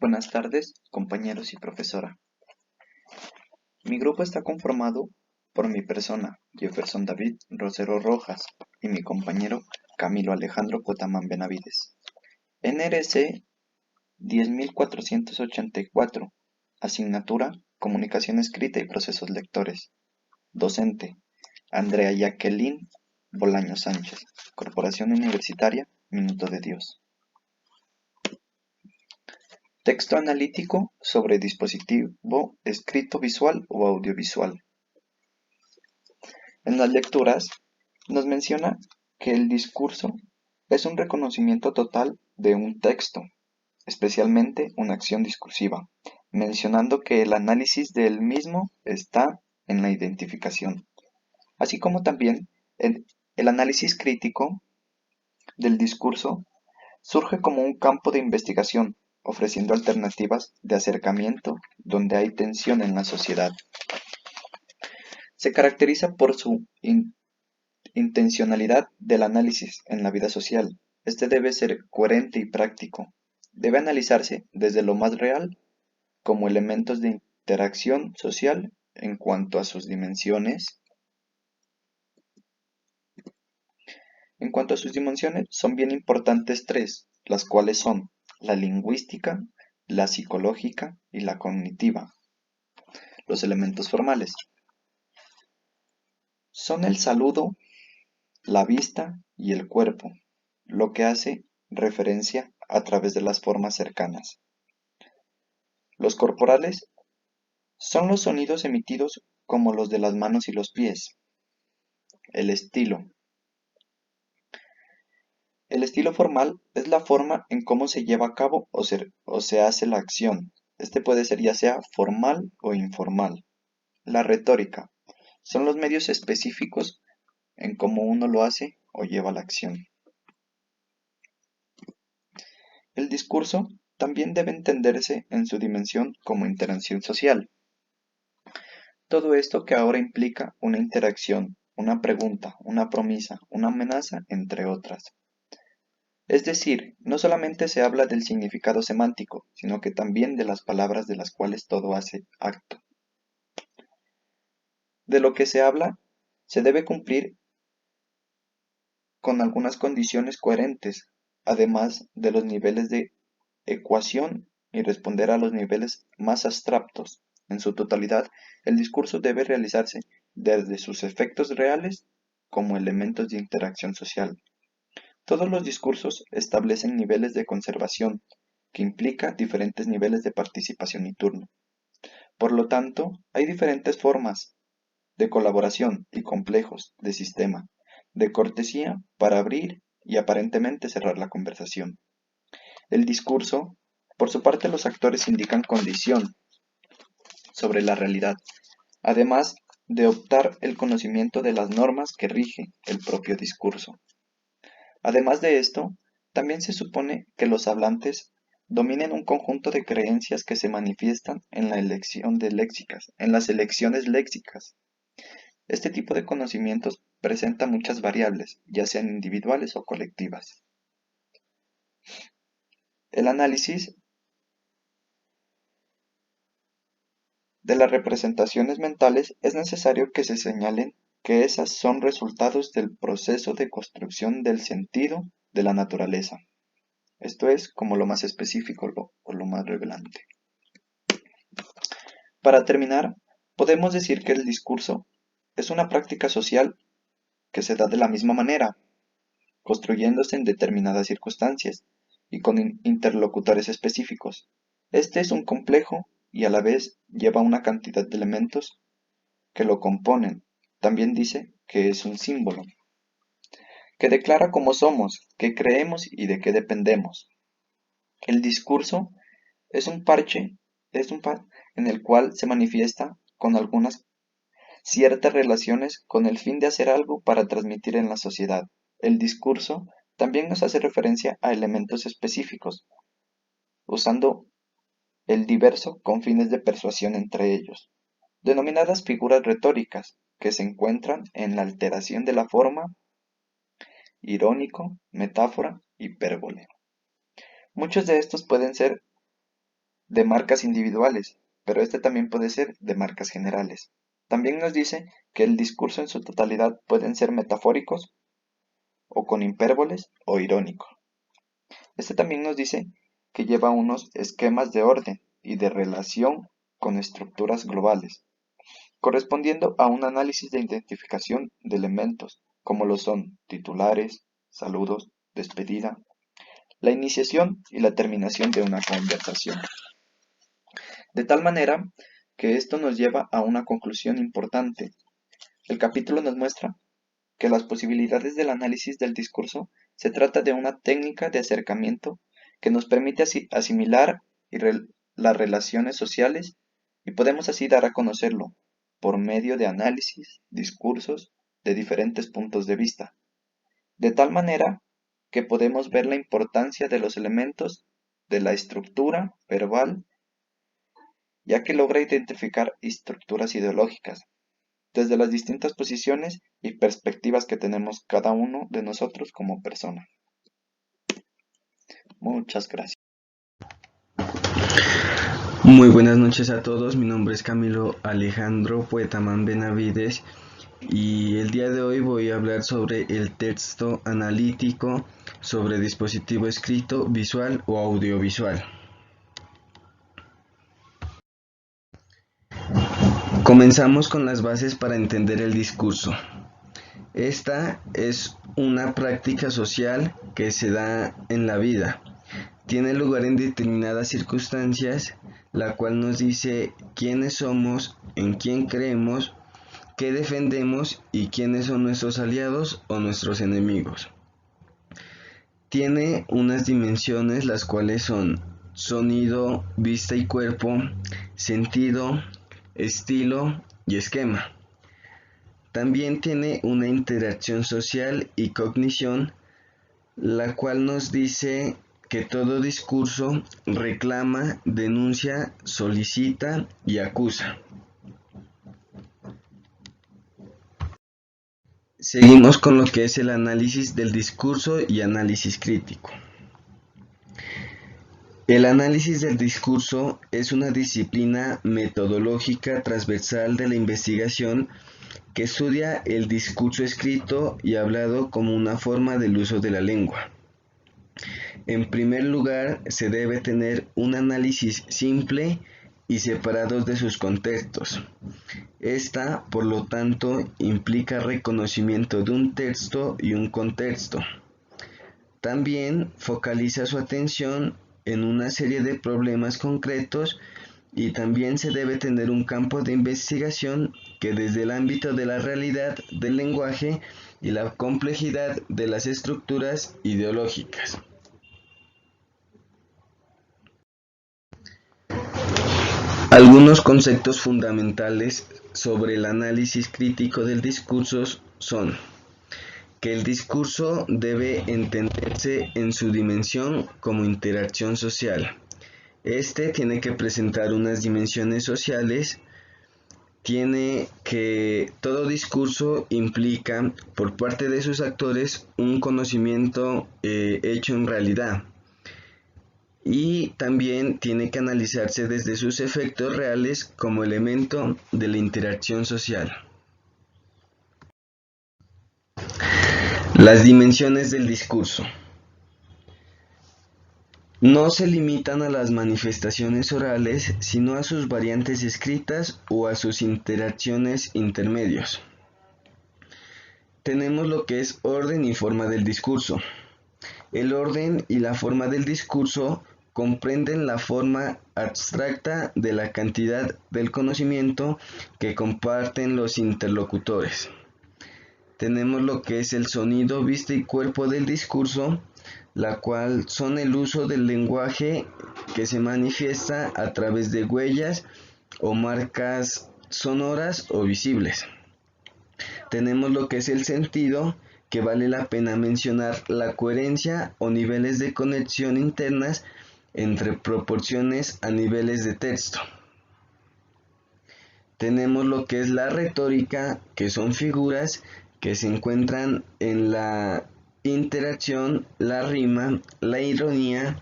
Buenas tardes, compañeros y profesora. Mi grupo está conformado por mi persona, Jefferson David Rosero Rojas, y mi compañero Camilo Alejandro Cotamán Benavides. NRC 10484. Asignatura Comunicación Escrita y Procesos Lectores. Docente Andrea Jacqueline Bolaño Sánchez. Corporación Universitaria Minuto de Dios. Texto analítico sobre dispositivo escrito visual o audiovisual. En las lecturas nos menciona que el discurso es un reconocimiento total de un texto, especialmente una acción discursiva, mencionando que el análisis del mismo está en la identificación, así como también el análisis crítico del discurso surge como un campo de investigación, ofreciendo alternativas de acercamiento donde hay tensión en la sociedad. Se caracteriza por su intencionalidad del análisis en la vida social. Este debe ser coherente y práctico. Debe analizarse desde lo más real como elementos de interacción social en cuanto a sus dimensiones. En cuanto a sus dimensiones, son bien importantes tres, las cuales son la lingüística, la psicológica y la cognitiva. Los elementos formales son el saludo, la vista y el cuerpo, lo que hace referencia a través de las formas cercanas. Los corporales son los sonidos emitidos como los de las manos y los pies. El estilo. El estilo formal es la forma en cómo se lleva a cabo o se hace la acción. Este puede ser ya sea formal o informal. La retórica. Son los medios específicos en cómo uno lo hace o lleva la acción. El discurso también debe entenderse en su dimensión como interacción social. Todo esto que ahora implica una interacción, una pregunta, una promesa, una amenaza, entre otras. Es decir, no solamente se habla del significado semántico, sino que también de las palabras de las cuales todo hace acto. De lo que se habla se debe cumplir con algunas condiciones coherentes, además de los niveles de ecuación y responder a los niveles más abstractos. En su totalidad, el discurso debe realizarse desde sus efectos reales como elementos de interacción social. Todos los discursos establecen niveles de conservación, que implica diferentes niveles de participación y turno. Por lo tanto, hay diferentes formas de colaboración y complejos de sistema, de cortesía para abrir y aparentemente cerrar la conversación. El discurso, por su parte, los actores indican condición sobre la realidad, además de optar el conocimiento de las normas que rige el propio discurso. Además de esto, también se supone que los hablantes dominen un conjunto de creencias que se manifiestan en la elección de léxicas, en las elecciones léxicas. Este tipo de conocimientos presenta muchas variables, ya sean individuales o colectivas. El análisis de las representaciones mentales es necesario que se señalen que esas son resultados del proceso de construcción del sentido de la naturaleza. Esto es como lo más específico o lo más revelante. Para terminar, podemos decir que el discurso es una práctica social que se da de la misma manera, construyéndose en determinadas circunstancias y con interlocutores específicos. Este es un complejo y a la vez lleva una cantidad de elementos que lo componen. También dice que es un símbolo, que declara cómo somos, qué creemos y de qué dependemos. El discurso es un parche, es un par en el cual se manifiesta con algunas ciertas relaciones con el fin de hacer algo para transmitir en la sociedad. El discurso también nos hace referencia a elementos específicos, usando el diverso con fines de persuasión entre ellos, denominadas figuras retóricas, que se encuentran en la alteración de la forma, irónico, metáfora, hipérbole. Muchos de estos pueden ser de marcas individuales, pero este también puede ser de marcas generales. También nos dice que el discurso en su totalidad pueden ser metafóricos o con hipérboles o irónicos. Este también nos dice que lleva unos esquemas de orden y de relación con estructuras globales, correspondiendo a un análisis de identificación de elementos, como lo son titulares, saludos, despedida, la iniciación y la terminación de una conversación. De tal manera que esto nos lleva a una conclusión importante. El capítulo nos muestra que las posibilidades del análisis del discurso se trata de una técnica de acercamiento que nos permite asimilar las relaciones sociales y podemos así dar a conocerlo por medio de análisis, discursos de diferentes puntos de vista, de tal manera que podemos ver la importancia de los elementos de la estructura verbal, ya que logra identificar estructuras ideológicas desde las distintas posiciones y perspectivas que tenemos cada uno de nosotros como persona. Muchas gracias. Muy buenas noches a todos, mi nombre es Camilo Alejandro Puetamán Benavides y el día de hoy voy a hablar sobre el texto analítico sobre dispositivo escrito, visual o audiovisual. Comenzamos con las bases para entender el discurso. Esta es una práctica social que se da en la vida. Tiene lugar en determinadas circunstancias, la cual nos dice quiénes somos, en quién creemos, qué defendemos y quiénes son nuestros aliados o nuestros enemigos. Tiene unas dimensiones las cuales son sonido, vista y cuerpo, sentido, estilo y esquema. También tiene una interacción social y cognición, la cual nos dice que todo discurso reclama, denuncia, solicita y acusa. Seguimos con lo que es el análisis del discurso y análisis crítico. El análisis del discurso es una disciplina metodológica transversal de la investigación que estudia el discurso escrito y hablado como una forma del uso de la lengua. En primer lugar, se debe tener un análisis simple y separados de sus contextos. Esta, por lo tanto, implica reconocimiento de un texto y un contexto. También focaliza su atención en una serie de problemas concretos y también se debe tener un campo de investigación que desde el ámbito de la realidad del lenguaje y la complejidad de las estructuras ideológicas. Algunos conceptos fundamentales sobre el análisis crítico del discurso son que el discurso debe entenderse en su dimensión como interacción social. Este tiene que presentar unas dimensiones sociales, tiene que todo discurso implica por parte de sus actores un conocimiento hecho en realidad. Y también tiene que analizarse desde sus efectos reales como elemento de la interacción social. Las dimensiones del discurso no se limitan a las manifestaciones orales, sino a sus variantes escritas o a sus interacciones intermedios. Tenemos lo que es orden y forma del discurso. El orden y la forma del discurso comprenden la forma abstracta de la cantidad del conocimiento que comparten los interlocutores. Tenemos lo que es el sonido, vista y cuerpo del discurso, la cual son el uso del lenguaje que se manifiesta a través de huellas o marcas sonoras o visibles. Tenemos lo que es el sentido, que vale la pena mencionar la coherencia o niveles de conexión internas entre proporciones a niveles de texto. Tenemos lo que es la retórica, que son figuras que se encuentran en la interacción, la rima, la ironía,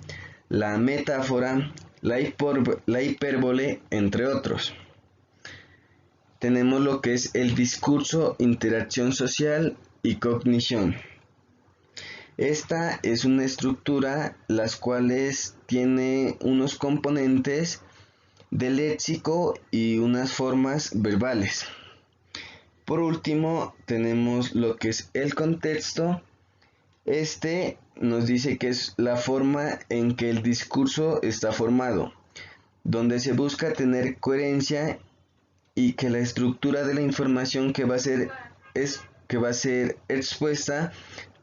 la metáfora, la hipérbole, entre otros. Tenemos lo que es el discurso, interacción social y cognición. Esta es una estructura las cuales tiene unos componentes de léxico y unas formas verbales. Por último, tenemos lo que es el contexto. Este nos dice que es la forma en que el discurso está formado, donde se busca tener coherencia y que la estructura de la información que va a ser expuesta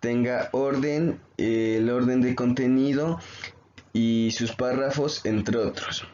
tenga orden, el orden de contenido y sus párrafos, entre otros.